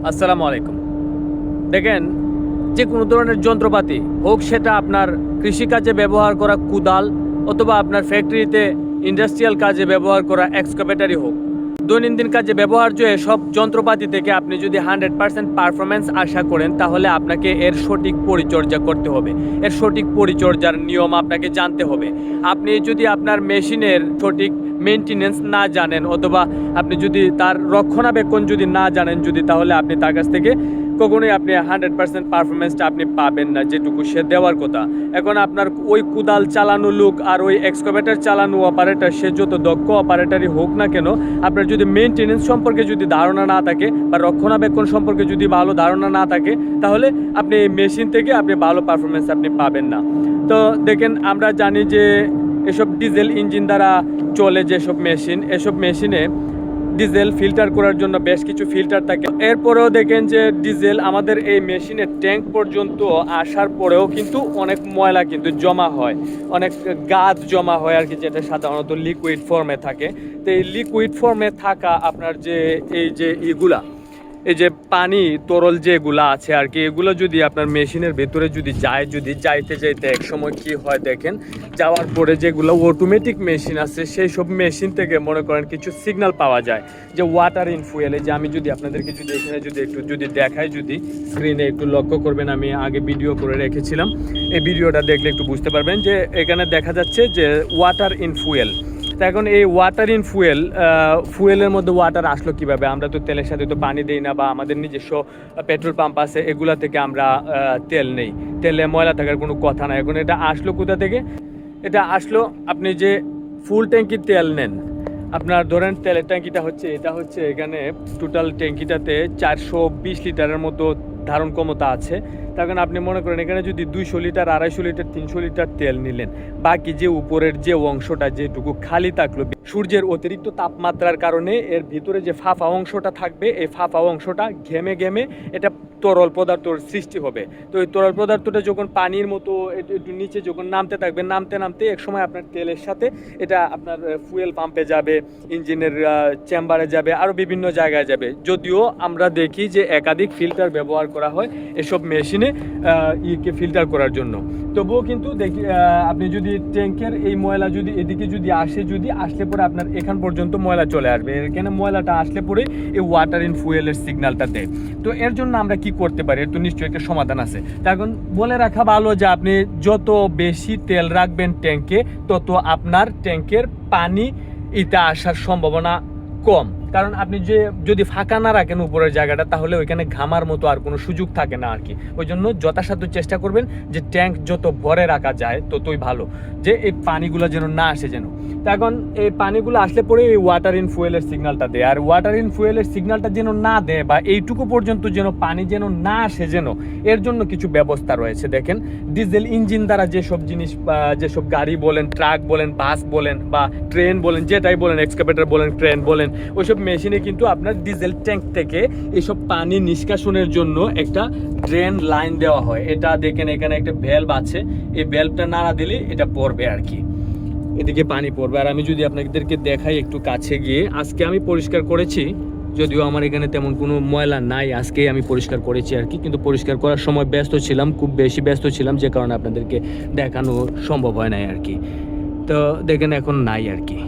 আসসালামু আলাইকুম। দেখেন, যে কোনো ধরনের যন্ত্রপাতি হোক, সেটা আপনার কৃষিকাজে ব্যবহার করা কুদাল অথবা আপনার ফ্যাক্টরিতে ইন্ডাস্ট্রিয়াল কাজে ব্যবহার করা এক্সকাভেটরই হোক, দৈনন্দিন কাজে ব্যবহার্য এসব যন্ত্রপাতি থেকে আপনি যদি 100% পারফরমেন্স আশা করেন, তাহলে আপনাকে এর সঠিক পরিচর্যা করতে হবে। এর সঠিক পরিচর্যার নিয়ম আপনাকে জানতে হবে। আপনি যদি আপনার মেশিনের সঠিক মেনটেনেন্স না জানেন অথবা আপনি যদি তার রক্ষণাবেক্ষণ যদি না জানেন তাহলে আপনি তার কাছ থেকে কখনোই আপনি 100% পারফরমেন্সটা আপনি পাবেন না, যেটুকু সে দেওয়ার কথা। এখন আপনার ওই কুদাল চালানো লোক আর ওই এক্সকাভেটর চালানো অপারেটর, সে যত দক্ষ অপারেটরই হোক না কেন, আপনার যদি মেনটেনেন্স সম্পর্কে যদি ধারণা না থাকে বা রক্ষণাবেক্ষণ সম্পর্কে যদি ভালো ধারণা না থাকে, তাহলে আপনি এই মেশিন থেকে আপনি ভালো পারফরমেন্স আপনি পাবেন না। তো দেখেন, আমরা জানি যে এসব ডিজেল ইঞ্জিন দ্বারা চলে যেসব মেশিন, এসব মেশিনে ডিজেল ফিল্টার করার জন্য বেশ কিছু ফিল্টার থাকে। এরপরেও দেখেন যে ডিজেল আমাদের এই মেশিনের ট্যাঙ্ক পর্যন্ত আসার পরেও কিন্তু অনেক ময়লা কিন্তু জমা হয়, অনেক গাদ জমা হয় আর কি, যেটা সাধারণত লিকুইড ফর্মে থাকে। তো এই লিকুইড ফর্মে থাকা আপনার যে এই যে এই যে পানি তরল যেগুলো আছে আর কি, এগুলো যদি আপনার মেশিনের ভেতরে যদি যাইতে এক সময় কি হয় দেখেন, যাওয়ার পরে যেগুলো অটোমেটিক মেশিন আছে সেই সব মেশিন থেকে মনে করেন কিছু সিগন্যাল পাওয়া যায় যে ওয়াটার ইন ফুয়েলে। যে আমি যদি আপনাদেরকে যদি এখানে একটু দেখাই, যদি স্ক্রিনে একটু লক্ষ্য করবেন, আমি আগে ভিডিও করে রেখেছিলাম, এই ভিডিওটা দেখলে একটু বুঝতে পারবেন যে এখানে দেখা যাচ্ছে যে ওয়াটার ইন ফুয়েল। তো এখন এই ওয়াটার ইন ফুয়েলের মধ্যে ওয়াটার আসলো কিভাবে? আমরা তো তেলের সাথে তো পানি দিই না, বা আমাদের নিজস্ব পেট্রোল পাম্প আছে, এগুলা থেকে আমরা তেল নেই, তেলে ময়লা থাকার কোনো কথা না। এখন এটা আসলো কোথা থেকে? এটা আসলো, আপনি যে ফুল ট্যাঙ্কির তেল নেন, আপনার ধরেন তেলের ট্যাঙ্কিটা হচ্ছে, এটা হচ্ছে এখানে টোটাল ট্যাঙ্কিটাতে 420 লিটারের মতো ধারণ ক্ষমতা আছে। তখন আপনি মনে করেন এখানে যদি 200 লিটার, 250 লিটার, 300 লিটার তেল নিলেন, বাকি যে উপরের যে অংশটা যেটুকু খালি থাকলো, সূর্যের অতিরিক্ত তাপমাত্রার কারণে এর ভিতরে যে ফাঁপা অংশটা থাকবে, এই ফাঁপা অংশটা ঘেমে এটা তরল পদার্থর সৃষ্টি হবে। তো এই তরল পদার্থটা যখন পানির মতো একটু নিচে যখন নামতে থাকবে, নামতে এক সময় আপনার তেলের সাথে এটা আপনার ফুয়েল পাম্পে যাবে, ইঞ্জিনের চেম্বারে যাবে, আরও বিভিন্ন জায়গায় যাবে। যদিও আমরা দেখি যে একাধিক ফিল্টার ব্যবহার করা হয় এসব মেশিনে ইকে ফিল্টার করার জন্য, তবুও কিন্তু দেখি আপনি যদি ট্যাঙ্কের এই ময়লা যদি এদিকে আসলে পরে আপনার এখান পর্যন্ত ময়লা চলে আসবে। এখানে ময়লাটা আসলে পরে এই ওয়াটার ইন ফুয়েলের সিগন্যালটা দেয়। তো এর জন্য আমরা কি করতে পারি? এর তো নিশ্চয়ই একটা সমাধান আছে। এখন বলে রাখা ভালো যে আপনি যত বেশি তেল রাখবেন ট্যাঙ্কে, তত আপনার ট্যাঙ্কের পানি এটা আসার সম্ভাবনা কম। কারণ আপনি যদি ফাঁকা না রাখেন উপরের জায়গাটা, তাহলে ওইখানে ঘামার মতো আর কোনো সুযোগ থাকে না আর কি। ওই জন্য যথাসাধ্য চেষ্টা করবেন যে ট্যাঙ্ক যত ভরে রাখা যায় ততই ভালো, যে এই পানিগুলো যেন না আসে যেন। তো এখন এই পানিগুলো আসলে পরে এই ওয়াটার ইন ফুয়েলের সিগন্যালটা দেয়, আর ওয়াটার ইন ফুয়েলের সিগন্যালটা যেন না দেয় বা এইটুকু পর্যন্ত যেন পানি যেন না আসে যেন, এর জন্য কিছু ব্যবস্থা রয়েছে। দেখেন, ডিজেল ইঞ্জিন দ্বারা যেসব জিনিস, যেসব গাড়ি বলেন, ট্রাক বলেন, বাস বলেন বা ট্রেন বলেন, যেটাই বলেন, এক্সকাভেটর বলেন, ট্রেন বলেন, ওইসব মেশিনে কিন্তু আপনার ডিজেল ট্যাঙ্ক থেকে এইসব পানি নিষ্কাশনের জন্য একটা ড্রেন লাইন দেওয়া হয়। এটা দেখেন, এখানে একটা ভ্যালভ আছে, এই ভ্যালভটা নাড়া দিলে এটা পড়বে আর কি, এদিকে পানি পড়বে। আর আমি যদি আপনাদেরকে দেখাই একটু কাছে গিয়ে, আজকে আমি পরিষ্কার করেছি, যদিও আমার এখানে তেমন কোনো ময়লা নাই, আজকেই আমি পরিষ্কার করেছি আর কি, কিন্তু পরিষ্কার করার সময় ব্যস্ত ছিলাম, খুব বেশি ব্যস্ত ছিলাম, যে কারণে আপনাদেরকে দেখানো সম্ভব হয় নাই আর কি। তো দেখেন এখন নাই আর কি।